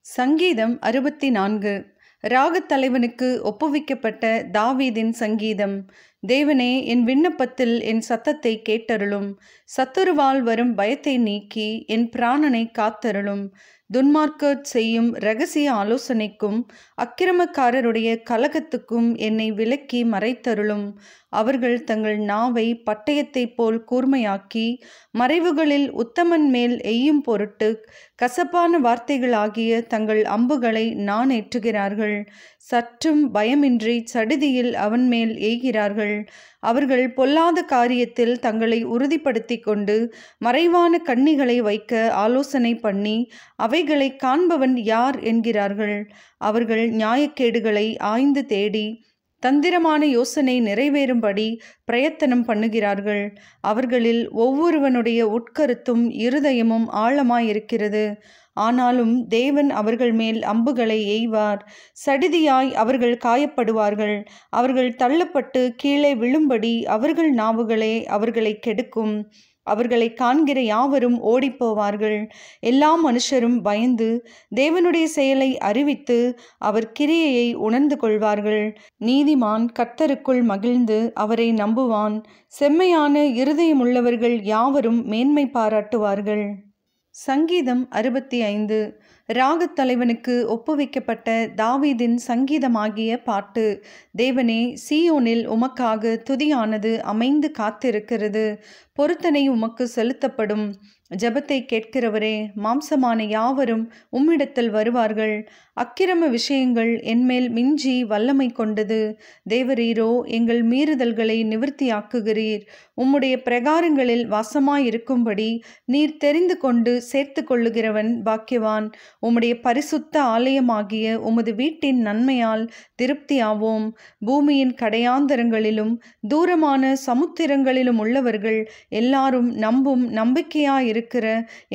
சங்கீதம் 64. ராகத் தலைவனுக்கு ஒப்புவிக்கப்பட்ட தாவீதின் சங்கீதம். தேவனே, என் விண்ணப்பத்தில் என் சத்தத்தை கேட்டருளும். சத்துருவால் வரும் பயத்தை நீக்கி என் பிராணனை காத்தருளும். துன்மார்க்கர் செய்யும் இரகசிய ஆலோசனைக்கும் அக்கிரமக்காரருடைய கலகத்துக்கும் என்னை விலக்கி மறைத்தருளும். அவர்கள் தங்கள் நாவை பட்டயத்தைப் போல் கூர்மையாக்கி மறைவுகளில் உத்தமன் மேல் எய்யும் பொருட்டு கசப்பான வார்த்தைகளாகிய தங்கள் அம்புகளை நாணேற்றுகிறார்கள். சற்றும் பயமின்றி சடிதியில் அவன் மேல் எய்கிறார்கள். அவர்கள் பொல்லாத காரியத்தில் தங்களை உறுதிப்படுத்தி கொண்டு மறைவான கண்ணிகளை வைக்க ஆலோசனை பண்ணி அவைகளை காண்பவன் யார் என்கிறார்கள். அவர்கள் நியாயக்கேடுகளை ஆய்ந்து தேடி தந்திரமான யோசனை நிறைவேறும்படி பிரயத்தனம் பண்ணுகிறார்கள். அவர்களில் ஒவ்வொருவனுடைய உட்கருத்தும் இருதயமும் ஆழமாயிருக்கிறது. ஆனாலும் தேவன் அவர்கள் மேல் அம்புகளை எய்வார். சடிதியாய் அவர்கள் காயப்படுவார்கள். அவர்கள் தள்ளப்பட்டு கீழே விழும்படி அவர்கள் நாவுகளே அவர்களை கெடுக்கும். அவர்களை காண்கிற யாவரும் ஓடிப்போவார்கள். எல்லா மனுஷரும் பயந்து தேவனுடைய செயலை அறிவித்து அவர் கிரியையை உணர்ந்து கொள்வார்கள். நீதிமான் கர்த்தருக்குள் மகிழ்ந்து அவரை நம்புவான். செம்மையான இருதயமுள்ளவர்கள் யாவரும் மேன்மை பாராட்டுவார்கள். சங்கீதம் 65. ராகத் தலைவனுக்கு ஒப்புவிக்கப்பட்ட தாவீதின் சங்கீதமாகிய பாட்டு. தேவனே, சீயோனில் உமக்காக துதியானது அமைந்து காத்திருக்கிறது. பொருத்தனை உமக்கு செலுத்தப்படும். ஜெபத்தை கேட்கிறவரே, மாம்சமான யாவரும் உம்மிடத்தில் வருவார்கள். அக்கிரம விஷயங்கள் என்மேல் மிஞ்சி வல்லமை கொண்டது. தேவரீரோ எங்கள் மீறுதல்களை நிவர்த்தியாக்குகிறீர். உம்முடைய பிரகாரங்களில் வாசமாயிருக்கும்படி நீர் தெரிந்து கொண்டு சேர்த்து கொள்ளுகிறவன் பாக்கியவான். உம்முடைய பரிசுத்த ஆலயமாகிய உமது வீட்டின் நன்மையால் திருப்தியாவோம். பூமியின் கடையாந்தரங்களிலும் தூரமான சமுத்திரங்களிலும் உள்ளவர்கள் எல்லாரும் நம்பும் நம்பிக்கையாயிருக்கிற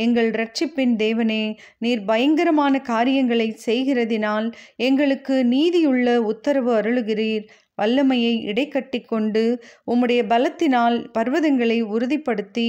எங்கள் இரட்சிப்பின் தேவனே, நீர் பயங்கரமான காரியங்களை செய்கிறதினால் எங்களுக்கு நீதியுள்ள உத்தரவு அருளுகிறீர். வல்லமையை இடைக்கட்டி கொண்டு உம்முடைய பலத்தினால் பர்வதங்களை உறுதிப்படுத்தி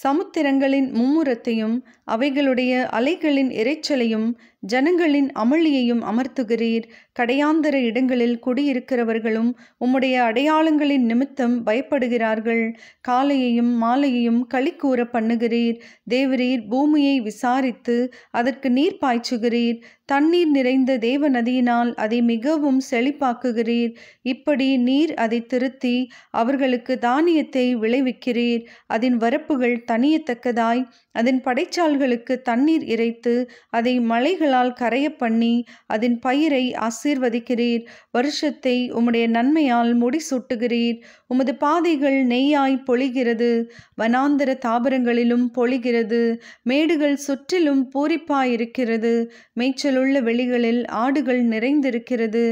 சமுத்திரங்களின் மும்முரத்தையும் அவைகளுடைய அலைகளின் இரைச்சலையும் ஜனங்களின் அமளியையும் அமர்த்துகிறீர். கடையாந்தர இடங்களில் குடியிருக்கிறவர்களும் உம்முடைய அடையாளங்களின் நிமித்தம் பயப்படுகிறார்கள். காலையையும் மாலையையும் களிக்கூற பண்ணுகிறீர். தேவரீர் பூமியை விசாரித்து அதற்கு நீர் பாய்ச்சுகிறீர். தண்ணீர் நிறைந்த தேவ நதியினால் அதை மிகவும் செழிப்பாக்குகிறீர். இப்படி நீர் அதை திருத்தி அவர்களுக்கு தானியத்தை விளைவிக்கிறீர். அதன் வரப்புகள் தனியத்தக்கதாய் அதன் படைச்சால்களுக்கு தண்ணீர் இறைத்து அதை மலைகளால் கரைய பண்ணி அதன் பயிரை ஆசீர்வதிக்கிறீர். வருஷத்தை உம்முடைய நன்மையால் முடிசூட்டுகிறீர். உமது பாதைகள் நெய்யாய் பொழிகிறது. வனாந்தர தாபரங்களிலும் பொழிகிறது. மேடுகள் சுற்றிலும் பூரிப்பாயிருக்கிறது. மேய்ச்சலுள்ள வெளிகளில் ஆடுகள் நிறைந்திருக்கிறது.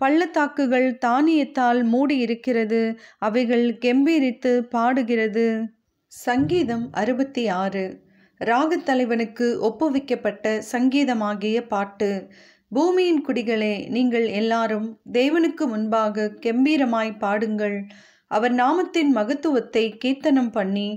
பள்ளத்தாக்குகள் தானியத்தால் மூடியிருக்கிறது. அவைகள் கெம்பீரித்து பாடுகிறது. சங்கீதம் 66. ராகத் தலைவனுக்கு ஒப்புவிக்கப்பட்ட சங்கீதமாகிய பாட்டு. பூமியின் குடிகளே, நீங்கள் எல்லாரும் தேவனுக்கு முன்பாக கெம்பீரமாய் பாடுங்கள். அவர் நாமத்தின் மகத்துவத்தை கீர்த்தனம் பண்ணி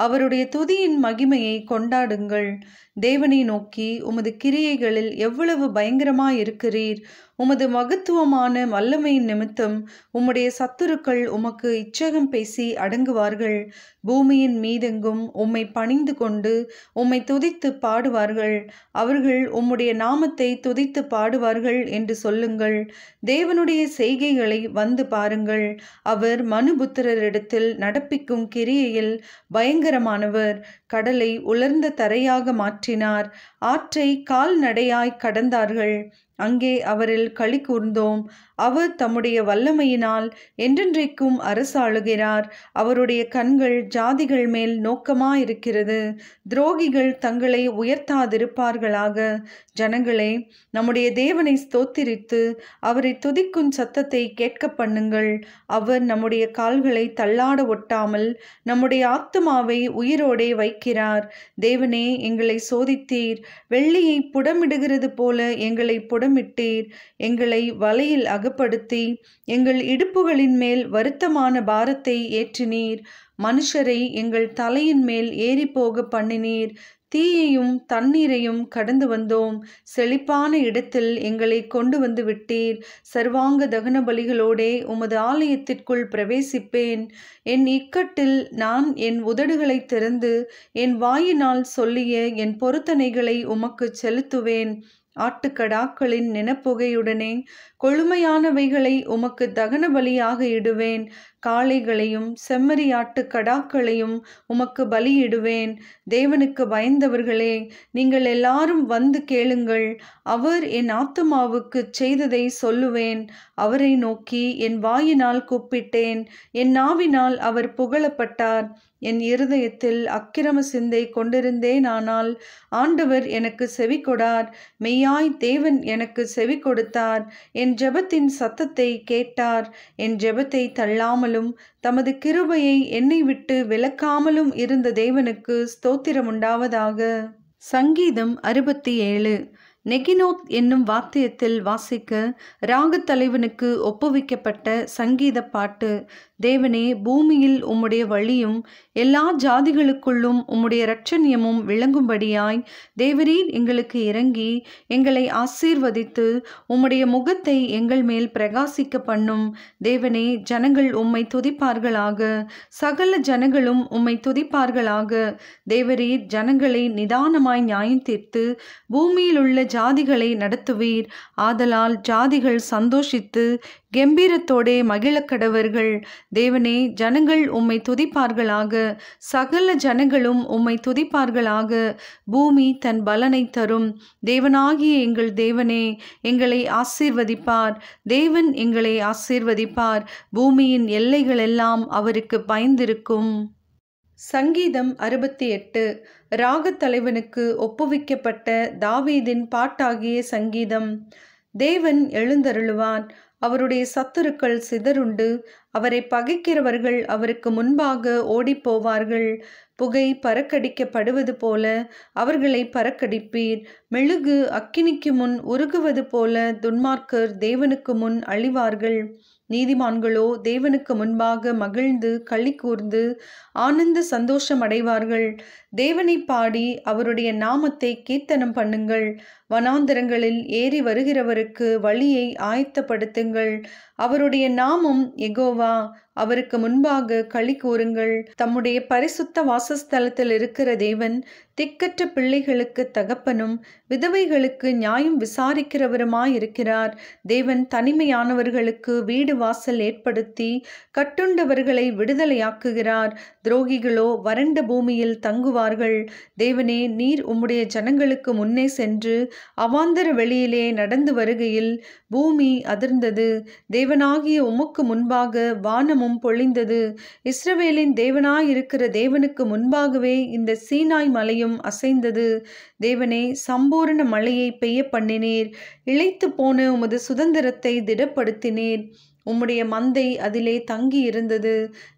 அவருடைய துதியின் மகிமையை கொண்டாடுங்கள். தேவனை நோக்கி, உமது கிரியைகளில் எவ்வளவு பயங்கரமாயிருக்கிறீர். உமது மகத்துவமான வல்லமையின் நிமித்தம் உம்முடைய சத்துருக்கள் உமக்கு இச்சகம் பேசி அடங்குவார்கள். பூமியின் மீதெங்கும் உம்மை பணிந்து கொண்டு உம்மை துதித்து பாடுவார்கள். அவர்கள் உம்முடைய நாமத்தை துதித்து பாடுவார்கள் என்று சொல்லுங்கள். தேவனுடைய செய்கைகளை வந்து பாருங்கள். அவர் மனுபுத்திரரிடத்தில் நடப்பிக்கும் கிரியையில் பயங்கரமானவர். கடலை உலர்ந்த தரையாக மாற்றினார். ஆற்றை கால்நடையாய் கடந்தார்கள். அங்கே அவரில் களி கூர்ந்தோம். அவர் தம்முடைய வல்லமையினால் என்றென்றைக்கும் அரசாளுகிறார். அவருடைய கண்கள் ஜாதிகள் மேல் நோக்கமாயிருக்கிறது. துரோகிகள் தங்களை உயர்த்தாதிருப்பார்களாக. ஜனங்களே, நம்முடைய தேவனை ஸ்தோத்திரித்து அவரை துதிக்கும் சத்தத்தை கேட்க பண்ணுங்கள். அவர் நம்முடைய கால்களை தள்ளாட ஒட்டாமல் நம்முடைய ஆத்துமாவை உயிரோடே வைக்கிறார். தேவனே, எங்களை சோதித்தீர். வெள்ளியை புடமிடுகிறது போல எங்களை புடமிட்டீர். எங்களை வலையில் அகப்படுத்தி எங்கள் இடுப்புகளின் மேல் வருத்தமான பாரத்தை ஏற்றினீர். மனுஷரை எங்கள் தலையின் மேல் ஏறி போக பண்ணினீர். தீயையும் தண்ணீரையும் கடந்து வந்தோம். செழிப்பான இடத்தில் எங்களை கொண்டு வந்து விட்டீர். சர்வாங்க தகன பலிகளோடே உமது ஆலயத்திற்குள் பிரவேசிப்பேன். என் இக்கட்டில் நான் என் உதடுகளை திறந்து என் வாயினால் சொல்லிய என் பொருத்தனைகளை உமக்கு செலுத்துவேன். ஆட்டுக்கடாக்களின் நினப்புகையுடனே கொழுமையானவைகளை உமக்கு தகன பலியாக இடுவேன். காளைகளையும் செம்மறியாட்டு கடாக்களையும் உமக்கு பலியிடுவேன். தேவனுக்கு பயந்தவர்களே, நீங்கள் எல்லாரும் வந்து கேளுங்கள். அவர் என் ஆத்துமாவுக்கு செய்ததை சொல்லுவேன். அவரை நோக்கி என் வாயினால் கூப்பிட்டேன். என் நாவினால் அவர் புகழப்பட்டார். என் இருதயத்தில் அக்கிரம சிந்தை கொண்டிருந்தேனானால் ஆண்டவர் எனக்கு செவி கொடார். மெய்யாய் தேவன் எனக்கு செவி கொடுத்தார். என் ஜெபத்தின் சத்தத்தை கேட்டார். என் ஜெபத்தை தள்ளாமலும் தமது கிருபையை என்னை விட்டு விலக்காமலும் இருந்த தேவனுக்கு ஸ்தோத்திரம் உண்டாவதாக. சங்கீதம் 67. நெகினோத் என்னும் வாத்தியத்தில் வாசிக்க ராகத்தலைவனுக்கு ஒப்புவிக்கப்பட்ட சங்கீத பாட்டு. தேவனே, பூமியில் உம்முடைய வழியும் எல்லா ஜாதிகளுக்குள்ளும் உம்முடைய இரட்சணியமும் விளங்கும்படியாய் தேவரீர் எங்களுக்கு இறங்கி எங்களை ஆசீர்வதித்து உம்முடைய முகத்தை எங்கள் மேல் பிரகாசிக்க பண்ணும். தேவனே, ஜனங்கள் உம்மை துதிப்பார்களாக, சகல ஜனங்களும் உம்மை துதிப்பார்களாக. தேவரீர் ஜனங்களை நிதானமாய் நியாயம் தீர்த்து பூமியில் உள்ள ஜாதிகளை நடத்துவீர். ஆதலால் ஜாதிகள் சந்தோஷித்து கெம்பீரத்தோடே மகிழக்கடவர்கள். தேவனே, ஜனங்கள் உம்மை துதிப்பார்களாக, சகல ஜனங்களும் உம்மை துதிப்பார்களாக. பூமி தன் பலனை தரும். தேவனாகிய எங்கள் தேவனே எங்களை ஆசீர்வதிப்பார். தேவன் எங்களை ஆசீர்வதிப்பார். பூமியின் எல்லைகளெல்லாம் அவருக்கு பயந்திருக்கும். சங்கீதம் 68. ராகத்தலைவனுக்கு ஒப்புவிக்கப்பட்ட தாவீதின் பாட்டாகிய சங்கீதம். தேவன் எழுந்தருளுவார். அவருடைய சத்துருக்கள் சிதறுண்டு அவரை பகைக்கிறவர்கள் அவருக்கு முன்பாக ஓடிப்போவார்கள். புகை பறக்கடிக்கப்படுவது போல அவர்களை பறக்கடிப்பீர். மெழுகு அக்கினிக்கு முன் உருகுவது போல துன்மார்க்கர் தேவனுக்கு முன் அழிவார்கள். நீதிமான்களோ தேவனுக்கு முன்பாக மகிழ்ந்து களி கூர்ந்து ஆனந்த சந்தோஷம் அடைவார்கள். தேவனை பாடி அவருடைய நாமத்தை கீர்த்தனம் பண்ணுங்கள். வனாந்தரங்களில் ஏறி வருகிறவருக்கு வழியை ஆயத்தப்படுத்துங்கள். அவருடைய நாமம் யெகோவா. அவருக்கு முன்பாக களி கூறுங்கள். தம்முடைய பரிசுத்த வாசஸ்தலத்தில் இருக்கிற தேவன் திக்கற்ற பிள்ளைகளுக்கு தகப்பனும் விதவைகளுக்கு நியாயம் விசாரிக்கிறவருமாயிருக்கிறார். தேவன் தனிமையானவர்களுக்கு வீடு வாசல் ஏற்படுத்தி கட்டுண்டவர்களை விடுதலையாக்குகிறார். துரோகிகளோ வறண்ட பூமியில் தங்குவார்கள். தேவனே, நீர் உம்முடைய ஜனங்களுக்கு முன்னே சென்று அவாந்தர வெளியிலே நடந்து வருகையில் பூமி அதிர்ந்தது. தேவனாகிய உமக்கு முன்பாக வானமும் பொழிந்தது. இஸ்ரவேலின் தேவனாயிருக்கிற தேவனுக்கு முன்பாகவே இந்த சீனாய் மலையும் அசைந்தது. தேவனே, சம்பூரண மழையை பெய்ய பண்ணினீர். இளைத்து போன உமது சுதந்திரத்தை திடப்படுத்தினீர். உம்முடைய மந்தை அதிலே தங்கி இருந்தது.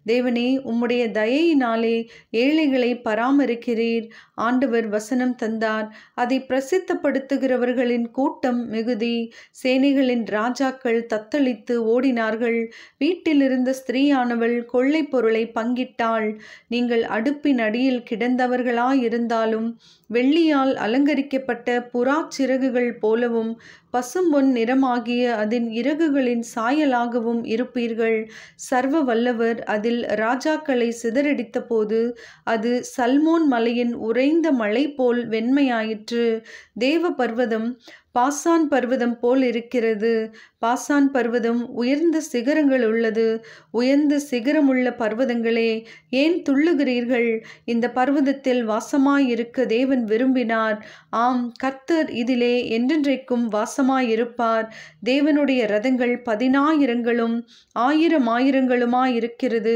தேவனே, உம்முடைய தயையினாலே ஏழைகளை பராமரிக்கிறீர். ஆண்டவர் வசனம் தந்தார். அதை பிரசித்தப்படுத்துகிறவர்களின் கூட்டம் மிகுதி. சேனைகளின் ராஜாக்கள் தத்தளித்து ஓடினார்கள். வீட்டிலிருந்த ஸ்திரீயானவள் கொள்ளை பொருளை பங்கிட்டாள். நீங்கள் அடுப்பின் அடியில் கிடந்தவர்களாயிருந்தாலும் வெள்ளியால் அலங்கரிக்கப்பட்ட புறா சிறகுகள் போலவும் பசும்பொன் நிறமாகிய அதன் இறகுகளின் சாயலாகவும் இருப்பீர்கள். சர்வ வல்லவர் அதில் ராஜாக்களை சிதறடித்த போது அது சல்மோன் மலையின் உறைந்த மலை போல் வெண்மையாயிற்று. தேவ பர்வதம் பாசான் பர்வதம் போல் இருக்கிறது. பாசான் பர்வதம் உயர்ந்த சிகரங்கள் உள்ளது. உயர்ந்த சிகரமுள்ள பர்வதங்களே, ஏன் துள்ளுகிறீர்கள்? இந்த பர்வதத்தில் வாசமாயிருக்க தேவன் விரும்பினார். ஆம், கர்த்தர் இதிலே என்றென்றைக்கும் வாசமாயிருப்பார். தேவனுடைய ரதங்கள் 10,000ங்களும் 1000,000ங்களுமாயிருக்கிறது.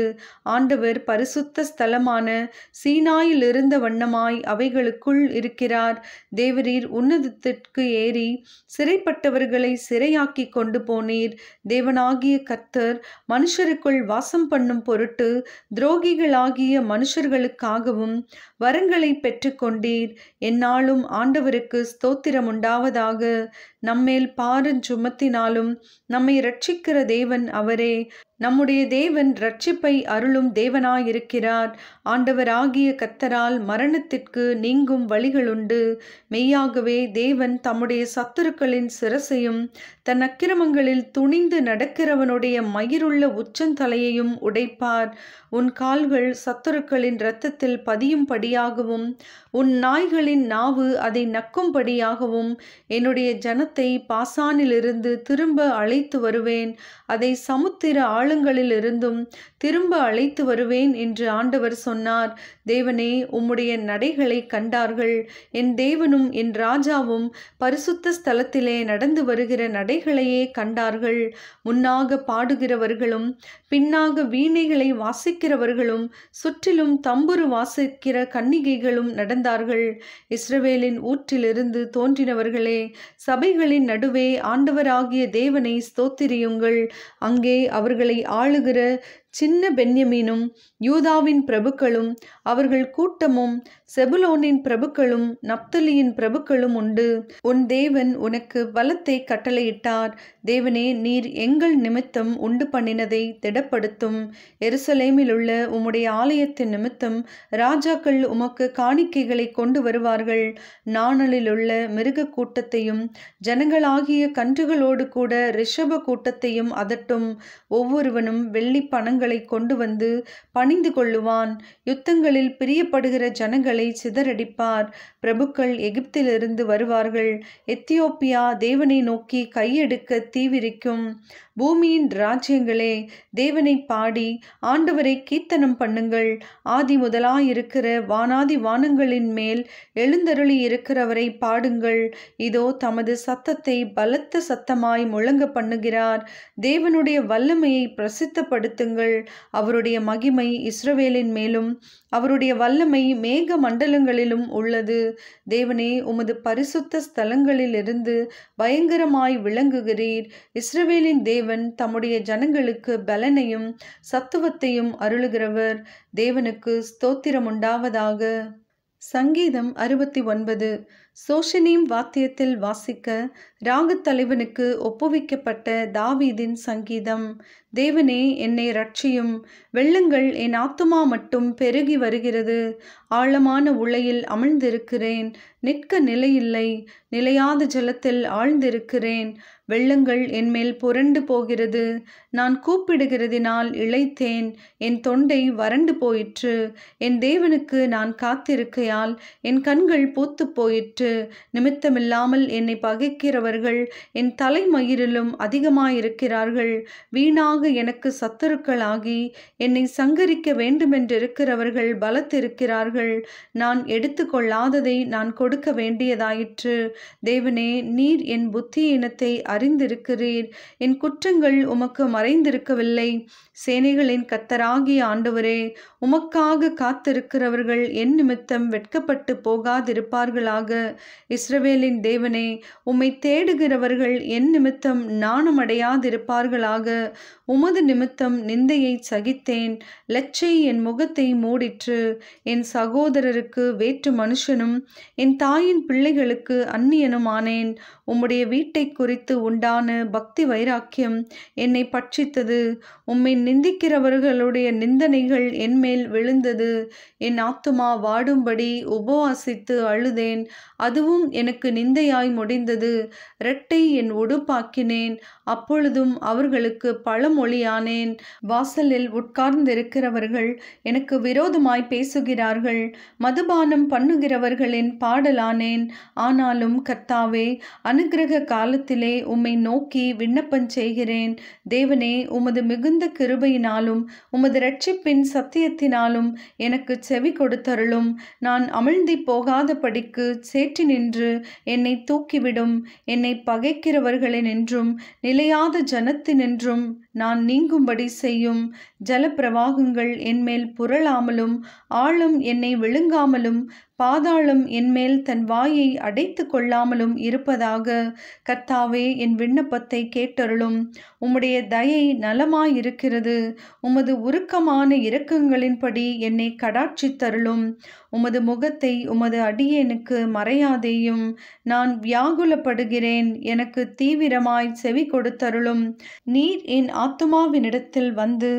ஆண்டவர் பரிசுத்த ஸ்தலமான சீனாயில் இருந்த வண்ணமாய் அவைகளுக்குள் இருக்கிறார். தேவரீர் உன்னதத்திற்கு ஏறி சிறைப்பட்டவர்களை சிறையாக்கி கொண்டு போனீர். தேவனாகிய கர்த்தர் மனுஷருக்குள் வாசம் பண்ணும் பொருட்டு துரோகிகளாகிய மனுஷர்களுக்காகவும் வரங்களை பெற்றுக்கொண்டீர். எந்நாளும் ஆண்டவருக்கு ஸ்தோத்திரம் உண்டாவதாக. நம்மேல் பாரஞ்சுமத்தினாலும் நம்மை இரட்சிக்கிற தேவன் அவரே. நம்முடைய தேவன் இரட்சிப்பை அருளும் தேவனாயிருக்கிறார். ஆண்டவராகிய கர்த்தரால் மரணத்திற்கு நீங்கும் வழிகளுண்டு. மெய்யாகவே தேவன் தம்முடைய சத்துருக்களின் சிரசையும் தன் அக்கிரமங்களில் துணிந்து நடக்கிறவனுடைய மயிருள்ள உச்சந்தலையையும் உடைப்பார். உன் கால்கள் சத்துருக்களின் இரத்தத்தில் பதியும்படியாகவும் உன் நாய்களின் நாவு அதை நக்கும்படியாகவும் என்னுடைய ஜனத்தை பாசானிலிருந்து திரும்ப அழைத்து வருவேன், அதை சமுத்திர ஆழங்களிலிருந்தும் திரும்ப அழைத்து வருவேன் என்று ஆண்டவர் சொன்னார். தேவனே, உம்முடைய நடைகளை கண்டார்கள். என் தேவனும் என் ராஜாவும் பரிசுத்த ஸ்தலத்திலே நடந்து வருகிற நடைகளையே கண்டார்கள். முன்னாக பாடுகிறவர்களும் பின்னாக வீணைகளை வாசிக்கிறவர்களும் சுற்றிலும் தம்புரு வாசிக்கிற கன்னிகைகளும் நடந்தார்கள். இஸ்ரவேலின் ஊற்றிலிருந்து தோன்றினவர்களே, சபைகளின் நடுவே ஆண்டவராகிய தேவனை ஸ்தோத்திரியுங்கள். அங்கே அவர்களை ஆளுகிற சின்ன பென்யமீனும் யூதாவின் பிரபுக்களும் அவர்கள் கூட்டமும் செபுலோனின் பிரபுக்களும் நப்தலியின் பிரபுக்களும் உண்டு. உன் தேவன் உனக்கு பலத்தை கட்டளையிட்டார். தேவனே, நீர் எங்கள் நிமித்தம் உண்டு பண்ணினதை திடப்படுத்தும். எருசலேமில் உள்ள உம்முடைய ஆலயத்தின் நிமித்தம் ராஜாக்கள் உமக்கு காணிக்கைகளை கொண்டு வருவார்கள். நாணலில் உள்ள மிருக கூட்டத்தையும் ஜனங்களாகிய கன்றுகளோடு கூட ரிஷப கூட்டத்தையும் அதட்டும். ஒவ்வொருவனும் வெள்ளி பணங்களை கொண்டு வந்து பணிந்து கொள்ளுவான். யுத்தங்களில் பிரியப்படுகிற ஜனங்களை சிதறடிப்பார். பிரபுக்கள் எகிப்திலிருந்து வருவார்கள். எத்தியோப்பியா தேவனை நோக்கி கையெடுக்க தீவிரிக்கும். பூமியின் ராஜ்யங்களே, தேவனை பாடி ஆண்டவரை கீர்த்தனம் பண்ணுங்கள். ஆதி முதலாயிருக்கிற வானாதி வானங்களின் மேல் எழுந்தருளி இருக்கிறவரை பாடுங்கள். இதோ தமது சத்தத்தை பலத்த சத்தமாய் முழங்க பண்ணுகிறார். தேவனுடைய வல்லமையை பிரசித்தப்படுத்துங்கள். அவருடைய மகிமை இஸ்ரவேலின் மேலும் அவருடைய வல்லமை மேக மண்டலங்களிலும் உள்ளது. தேவனே, உமது பரிசுத்த ஸ்தலங்களிலிருந்து பயங்கரமாய் விளங்குகிறீர். இஸ்ரவேலின் தேவன் தம்முடைய ஜனங்களுக்கு பலனையும் சத்துவத்தையும் அருளுகிறவர். தேவனுக்கு ஸ்தோத்திரம் உண்டாவதாக. சங்கீதம் 69. சோஷனீம் வாத்தியத்தில் வாசிக்க ராகத்தலைவனுக்கு ஒப்புவிக்கப்பட்ட தாவீதின் சங்கீதம். தேவனே, என்னை இரட்சியும். வெள்ளங்கள் என் ஆத்துமா மட்டும் பெருகி வருகிறது. ஆழமான உளையில் அமிழ்ந்திருக்கிறேன். நிற்க நிலையில்லை. நிலையாத ஜலத்தில் ஆழ்ந்திருக்கிறேன். வெள்ளங்கள் என்மேல் புரண்டு போகிறது. நான் கூப்பிடுகிறதினால் இளைத்தேன். என் தொண்டை வறண்டு போயிற்று. என் தேவனுக்கு நான் காத்திருக்கையால் என் கண்கள் பூத்து போயிற்று. நிமித்தமில்லாமல் என்னை பகைக்கிறவர்கள் என் தலைமயிரிலும் அதிகமாயிருக்கிறார்கள். வீணாக எனக்கு சத்துருக்களாகி என்னை சங்கரிக்க வேண்டுமென்றிருக்கிறவர்கள் பலத்திருக்கிறார்கள். நான் எடுத்துக்கொள்ளாததை நான் கொடுக்க வேண்டியதாயிற்று. தேவனே, நீர் என் புத்தியீனத்தை அறிந்திருக்கிறீர். என் குற்றங்கள் உமக்கு மறைந்திருக்கவில்லை. சேனைகளின் கர்த்தராகிய ஆண்டவரே, உமக்காக காத்திருக்கிறவர்கள் என் நிமித்தம் வெட்கப்பட்டு போகாதிருப்பார்களாக. இஸ்ரவேலின் தேவனே, உம்மை தேடுகிறவர்கள் என் நிமித்தம் நாணமடையாதிருப்பார்களாக. உமது நிமித்தம் நிந்தையை சகித்தேன். லச்சை என் முகத்தை மூடிற்று. என் சகோதரருக்கு வேற்று மனுஷனும் என் தாயின் பிள்ளைகளுக்கு அந்நியனுமானேன். உம்முடைய வீட்டை குறித்து உண்டான பக்தி வைராக்கியம் என்னை பட்சித்தது. உம்மை நிந்திக்கிறவர்களுடைய நிந்தனைகள் என்மேல் விழுந்தது. என் ஆத்துமா வாடும்படி உபவாசித்து அழுதேன். அதுவும் எனக்கு நிந்தையாய் முடிந்தது. இரட்டை என் உடுப்பாக்கினேன். அப்பொழுதும் அவர்களுக்கு பழமொழியானேன். வாசலில் உட்கார்ந்திருக்கிறவர்கள் எனக்கு விரோதமாய் பேசுகிறார்கள். மதுபானம் பண்ணுகிறவர்களின் பாடலானேன். ஆனாலும் கர்த்தாவே, அனுக்கிரக காலத்திலே உம்மை நோக்கி விண்ணப்பம் செய்கிறேன். தேவனே, உமது மிகுந்த கிருபையினாலும் உமது இரட்சிப்பின் சத்தியத்தினாலும் எனக்கு செவி கொடுத்தருளும். நான் அமிழ்ந்தி போகாதபடிக்கு சேற்றி நின்று என்னை தூக்கிவிடும். என்னை பகைக்கிறவர்களினின்றும் நிலையாத ஜனத்தினின்றும் நான் நீங்கும்படி செய்யும். ஜலப்பிரவாகங்கள் என்மேல் புரளாமலும் ஆழம் என்னை விழுங்காமலும் பாதாளம் என்மேல் தன் வாயை அடைத்து கொள்ளாமலும் இருப்பதாக. கர்த்தாவே, என் விண்ணப்பத்தை கேட்டருளும். உம்முடைய தயை நலமாயிருக்கிறது. உமது உருக்கமான இரக்கங்களின்படி என்னை கடாட்சித்தருளும். உமது முகத்தை உமது அடியேனுக்கு மறையாதேயும். நான் வியாகுலப்படுகிறேன், எனக்கு தீவிரமாய் செவி கொடுத்தருளும். நீர் என் ஆத்துமாவினிடத்தில் வந்து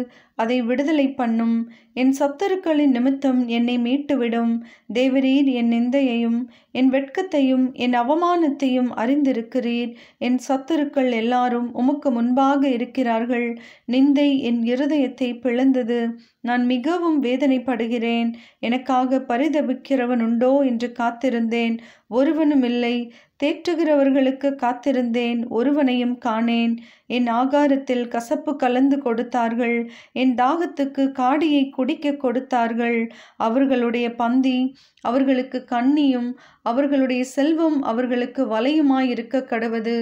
அதை விடுதலை பண்ணும். என் சத்துருக்களின் நிமித்தம் என்னை மீட்டுவிடும். தேவரீர் என் நிந்தையையும் என் வெட்கத்தையும் என் அவமானத்தையும் அறிந்திருக்கிறீர். என் சத்துருக்கள் எல்லாரும் உமக்கு முன்பாக இருக்கிறார்கள். நிந்தை என் இருதயத்தை பிளந்தது. நான் மிகவும் வேதனைப்படுகிறேன். எனக்காக பரிதபிக்கிறவன் உண்டோ என்று காத்திருந்தேன், ஒருவனும் இல்லை. தேற்றுகிறவர்களுக்கு காத்திருந்தேன், ஒருவனையும் காணேன். என் ஆகாரத்தில் கசப்பு கலந்து கொடுத்தார்கள். என் தாகத்துக்கு காடியை குடிக்க கொடுத்தார்கள். அவர்களுடைய பந்தி அவர்களுக்கு கண்ணியும் அவர்களுடைய செல்வம் அவர்களுக்கு வலையுமாயிருக்க கடவது.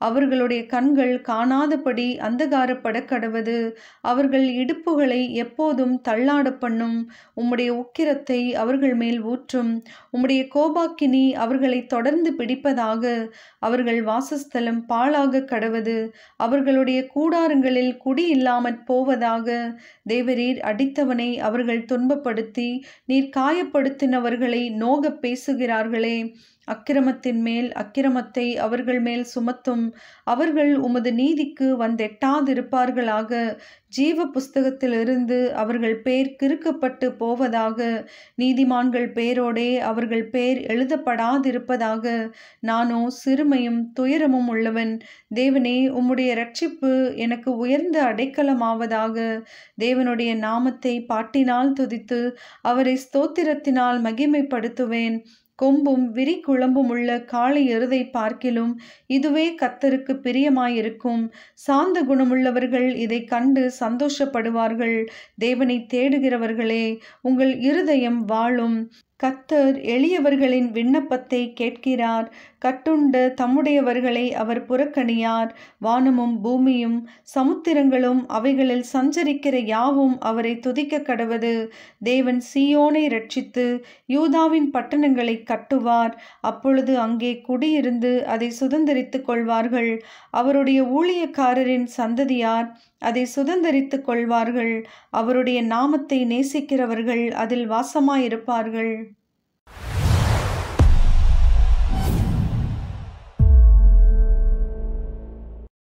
அவர்களுடைய கண்கள் காணாதபடி அந்தகாரப்பட கடவது. அவர்கள் இடுப்புகளை எப்போதும் தள்ளாட பண்ணும். உம்முடைய உக்கிரத்தை அவர்கள் மேல் ஊற்றும். உம்முடைய கோபாக்கினி அவர்களை தொடர்ந்து பிடிப்பதாக. அவர்கள் வாசஸ்தலம் பாழாக கடவது. அவர்களுடைய கூடாரங்களில் குடி இல்லாமற் போவதாக. தேவரீர் அடித்தவனை அவர்கள் துன்பப்படுத்தி நீர் காயப்படுத்தினவர்களை நோக பேசுகிறார்களே. அக்கிரமத்தின் மேல் அக்கிரமத்தை அவர்கள் மேல் சுமத்தும். அவர்கள் உமது நீதிக்கு வந்தெட்டாதிருப்பார்களாக. ஜீவ புஸ்தகத்திலிருந்து அவர்கள் பேர் கிறுக்கப்பட்டு போவதாக. நீதிமான்கள் பேரோடே அவர்கள் பேர் எழுதப்படாதிருப்பதாக. நானோ சிறுமையும் துயரமும் உள்ளவன். தேவனே, உம்முடைய இரட்சிப்பு எனக்கு உயர்ந்த அடைக்கலமாவதாக. தேவனுடைய நாமத்தை பாட்டினால் துதித்து அவரை ஸ்தோத்திரத்தினால் மகிமைப்படுத்துவேன். கொம்பும் விரி குழம்பும் உள்ள காளை எருதை பார்க்கிலும் இதுவே கர்த்தருக்கு பிரியமாயிருக்கும். சாந்த குணமுள்ளவர்கள் இதை கண்டு சந்தோஷப்படுவார்கள். தேவனை தேடுகிறவர்களே, உங்கள் இருதயம் வாழும். கர்த்தர் எளியவர்களின் விண்ணப்பத்தை கேட்கிறார். கட்டுண்ட தம்முடையவர்களை அவர் புறக்கணியார். வானமும் பூமியும் சமுத்திரங்களும் அவைகளில் சஞ்சரிக்கிற யாவும் அவரை துதிக்க கடவது. தேவன் சீயோனை இரட்சித்து யூதாவின் பட்டணங்களை கட்டுவார். அப்பொழுது அங்கே குடியிருந்து அதை சுதந்தரித்து கொள்வார்கள். அவருடைய ஊழியக்காரரின் சந்ததியார் அதை சுதந்தரித்து கொள்வார்கள். அவருடைய நாமத்தை நேசிக்கிறவர்கள் அதில் வாசமாயிருப்பார்கள்.